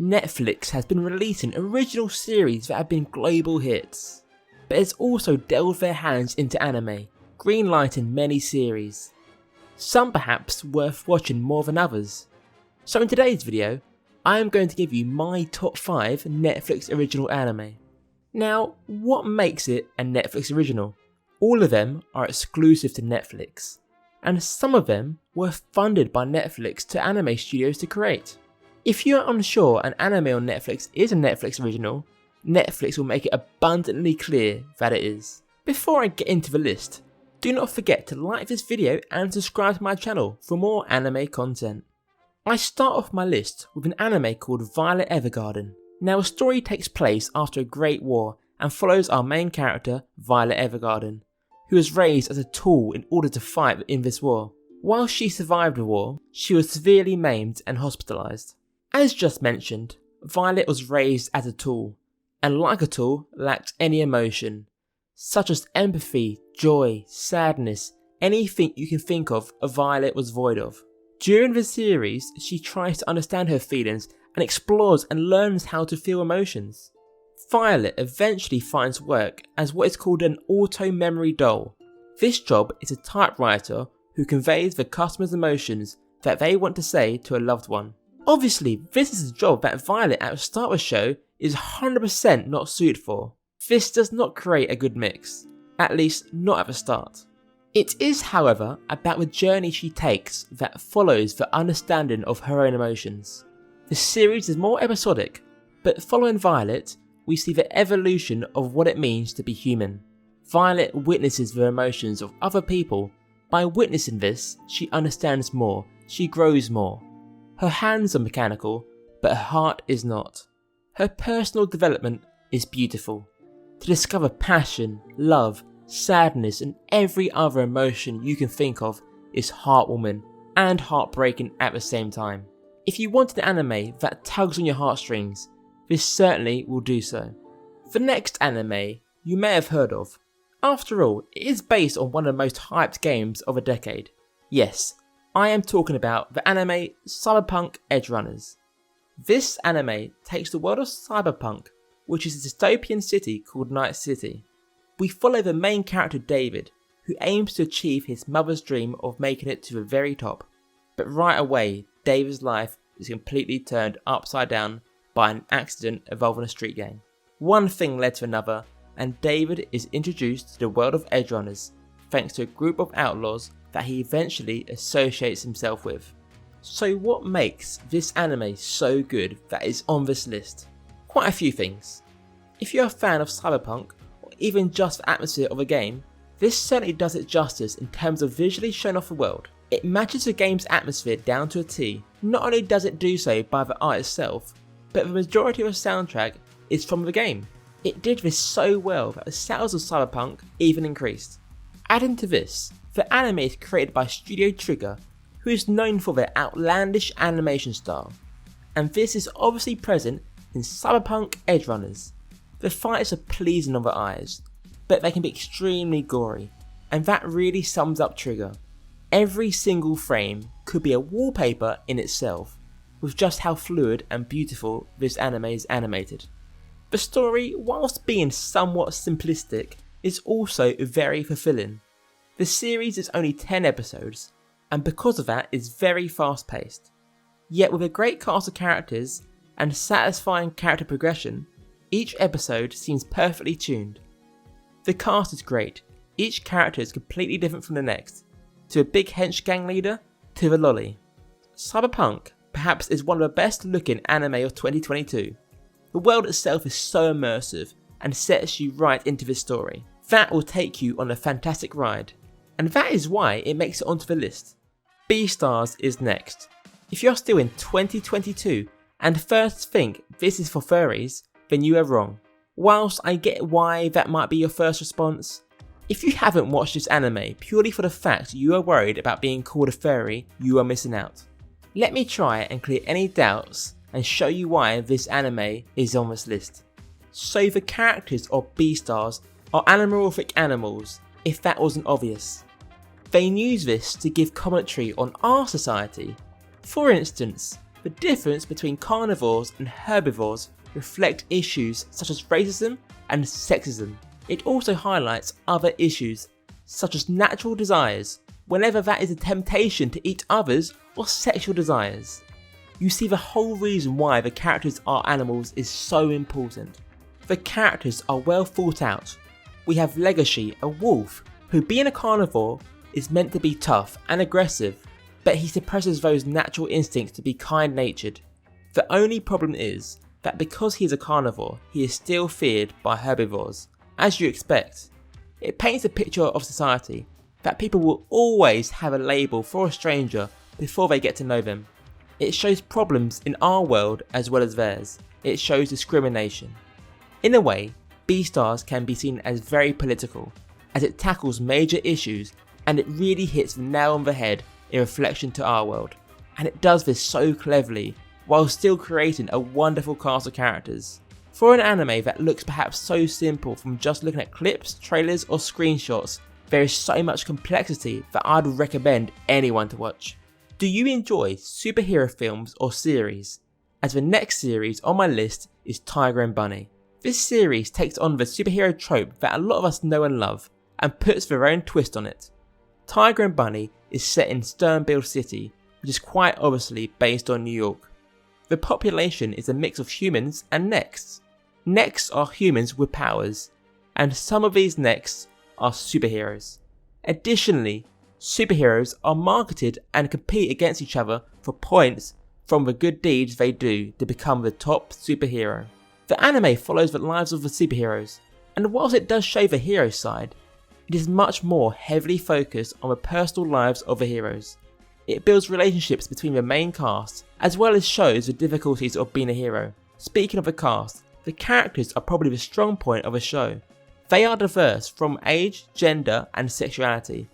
Netflix has been releasing original series that have been global hits, but has also delved their hands into anime, greenlighting many series, some perhaps worth watching more than others. So in today's video, I am going to give you my top 5 Netflix original anime. Now, what makes it a Netflix original? All of them are exclusive to Netflix, and some of them were funded by Netflix to anime studios to create. If you are unsure an anime on Netflix is a Netflix original, Netflix will make it abundantly clear that it is. Before I get into the list, do not forget to like this video and subscribe to my channel for more anime content. I start off my list with an anime called Violet Evergarden. Now, the story takes place after a great war and follows our main character, Violet Evergarden, who was raised as a tool in order to fight in this war. While she survived the war, she was severely maimed and hospitalised. As just mentioned, Violet was raised as a tool, and like a tool, lacked any emotion, such as empathy, joy, sadness, anything you can think of, Violet was void of. During the series, she tries to understand her feelings and explores and learns how to feel emotions. Violet eventually finds work as what is called an auto-memory doll. This job is a typewriter who conveys the customer's emotions that they want to say to a loved one. Obviously, this is a job that Violet at the start of the show is 100% not suited for. This does not create a good mix, at least not at the start. It is, however, about the journey she takes that follows the understanding of her own emotions. The series is more episodic, but following Violet, we see the evolution of what it means to be human. Violet witnesses the emotions of other people. By witnessing this, she understands more, she grows more. Her hands are mechanical, but her heart is not. Her personal development is beautiful. To discover passion, love, sadness and every other emotion you can think of is heartwarming and heartbreaking at the same time. If you want an anime that tugs on your heartstrings, this certainly will do so. The next anime you may have heard of. After all, it is based on one of the most hyped games of the decade. Yes, I am talking about the anime Cyberpunk Edgerunners. This anime takes the world of Cyberpunk, which is a dystopian city called Night City. We follow the main character David, who aims to achieve his mother's dream of making it to the very top. But right away, David's life is completely turned upside down by an accident involving a street gang. One thing led to another, and David is introduced to the world of Edgerunners thanks to a group of outlaws that he eventually associates himself with. So what makes this anime so good that is on this list? Quite a few things. If you're a fan of Cyberpunk, or even just the atmosphere of a game, this certainly does it justice in terms of visually showing off the world. It matches the game's atmosphere down to a T. Not only does it do so by the art itself, but the majority of the soundtrack is from the game. It did this so well that the sales of Cyberpunk even increased. Adding to this, the anime is created by Studio Trigger, who is known for their outlandish animation style, and this is obviously present in Cyberpunk Edgerunners. The fights are pleasing on the eyes, but they can be extremely gory, and that really sums up Trigger. Every single frame could be a wallpaper in itself, with just how fluid and beautiful this anime is animated. The story, whilst being somewhat simplistic, is also very fulfilling. The series is only 10 episodes, and because of that is very fast paced. Yet with a great cast of characters and satisfying character progression, each episode seems perfectly tuned. The cast is great, each character is completely different from the next, to a big hench gang leader, to the lolly. Cyberpunk perhaps is one of the best looking anime of 2022. The world itself is so immersive and sets you right into the story. That will take you on a fantastic ride, and that is why it makes it onto the list. Beastars is next. If you're still in 2022 and first think this is for furries, then you are wrong. Whilst I get why that might be your first response, if you haven't watched this anime purely for the fact you are worried about being called a furry, you are missing out. Let me try and clear any doubts and show you why this anime is on this list. So the characters of Beastars are anamorphic animals, if that wasn't obvious. They use this to give commentary on our society. For instance, The difference between carnivores and herbivores reflect issues such as racism and sexism. It also highlights other issues such as natural desires, whenever that is a temptation to eat others, or sexual desires. You see, the whole reason why the characters are animals is so important. The characters are well thought out. We have Legacy, a wolf, who being a carnivore is meant to be tough and aggressive, but he suppresses those natural instincts to be kind-natured. The only problem is that because he is a carnivore, he is still feared by herbivores, as you expect. It paints a picture of society that people will always have a label for a stranger before they get to know them. It shows problems in our world as well as theirs. It shows discrimination. In a way, Beastars can be seen as very political, as it tackles major issues and it really hits the nail on the head in reflection to our world. And it does this so cleverly, while still creating a wonderful cast of characters. For an anime that looks perhaps so simple from just looking at clips, trailers or screenshots, there is so much complexity that I'd recommend anyone to watch. Do you enjoy superhero films or series? As the next series on my list is Tiger and Bunny. This series takes on the superhero trope that a lot of us know and love, and puts their own twist on it. Tiger and Bunny is set in Sternville City, which is quite obviously based on New York. The population is a mix of humans and Nexts. Nexts are humans with powers, and some of these Nexts are superheroes. Additionally, superheroes are marketed and compete against each other for points from the good deeds they do to become the top superhero. The anime follows the lives of the superheroes, and whilst it does show the hero side, it is much more heavily focused on the personal lives of the heroes. It builds relationships between the main cast, as well as shows the difficulties of being a hero. Speaking of the cast, the characters are probably the strong point of the show. They are diverse from age, gender and sexuality,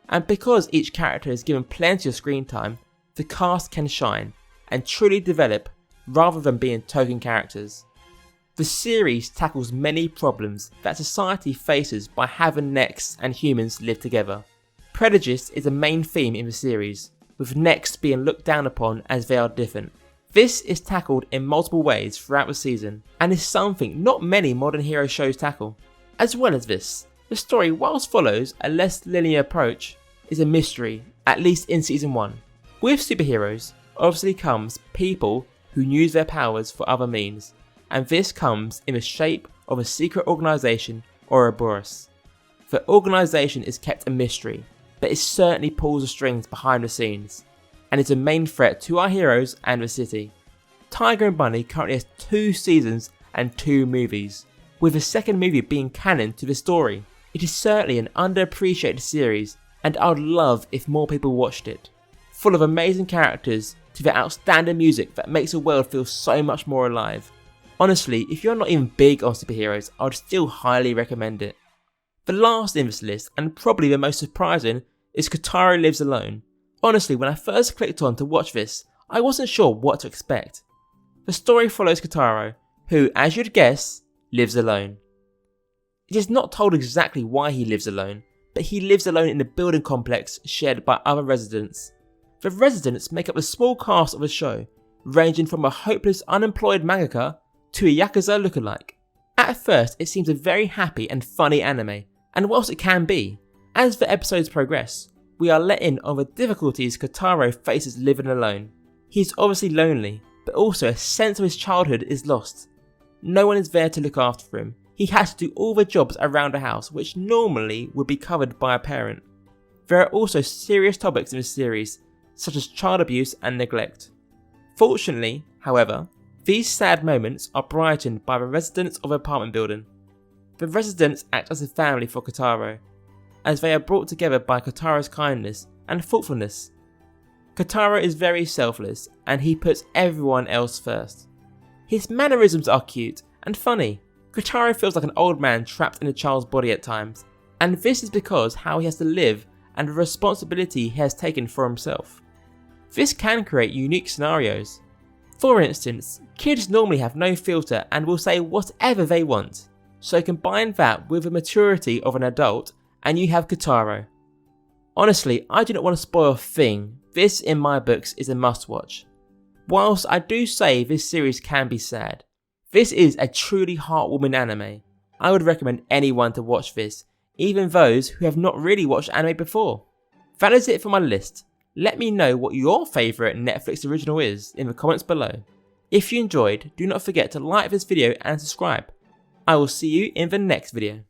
and because each character is given plenty of screen time, the cast can shine and truly develop rather than being token characters. The series tackles many problems that society faces by having Nexts and humans live together. Prejudice is a main theme in the series, with Nexts being looked down upon as they are different. This is tackled in multiple ways throughout the season, and is something not many modern hero shows tackle. As well as this, the story, whilst follows a less linear approach, is a mystery, at least in season 1. With superheroes, obviously comes people who use their powers for other means, and this comes in the shape of a secret organisation or a Boris. The organisation is kept a mystery, but it certainly pulls the strings behind the scenes, and is a main threat to our heroes and the city. Tiger and Bunny currently has 2 seasons and 2 movies, with the second movie being canon to the story. It is certainly an underappreciated series, and I would love if more people watched it. Full of amazing characters to the outstanding music that makes the world feel so much more alive. Honestly, if you're not even big on superheroes, I would still highly recommend it. The last in this list, and probably the most surprising, is Kotaro Lives Alone. Honestly, when I first clicked on to watch this, I wasn't sure what to expect. The story follows Kotaro, who, as you'd guess, lives alone. It is not told exactly why he lives alone, but he lives alone in a building complex shared by other residents. The residents make up the small cast of the show, ranging from a hopeless unemployed mangaka to a Yakuza lookalike. At first, it seems a very happy and funny anime, and whilst it can be, as the episodes progress, we are let in on the difficulties Kotaro faces living alone. He is obviously lonely, but also a sense of his childhood is lost. No one is there to look after him. He has to do all the jobs around the house which normally would be covered by a parent. There are also serious topics in the series, such as child abuse and neglect. Fortunately, however, these sad moments are brightened by the residents of the apartment building. The residents act as a family for Kotaro, as they are brought together by Kotaro's kindness and thoughtfulness. Kotaro is very selfless, and he puts everyone else first. His mannerisms are cute and funny. Kotaro feels like an old man trapped in a child's body at times, and this is because how he has to live and the responsibility he has taken for himself. This can create unique scenarios. For instance, kids normally have no filter and will say whatever they want, so combine that with the maturity of an adult and you have Kotaro. Honestly, I do not want to spoil a thing. This in my books is a must watch. Whilst I do say this series can be sad, this is a truly heartwarming anime. I would recommend anyone to watch this, even those who have not really watched anime before. That is it for my list. Let me know what your favourite Netflix original is in the comments below. If you enjoyed, do not forget to like this video and subscribe. I will see you in the next video.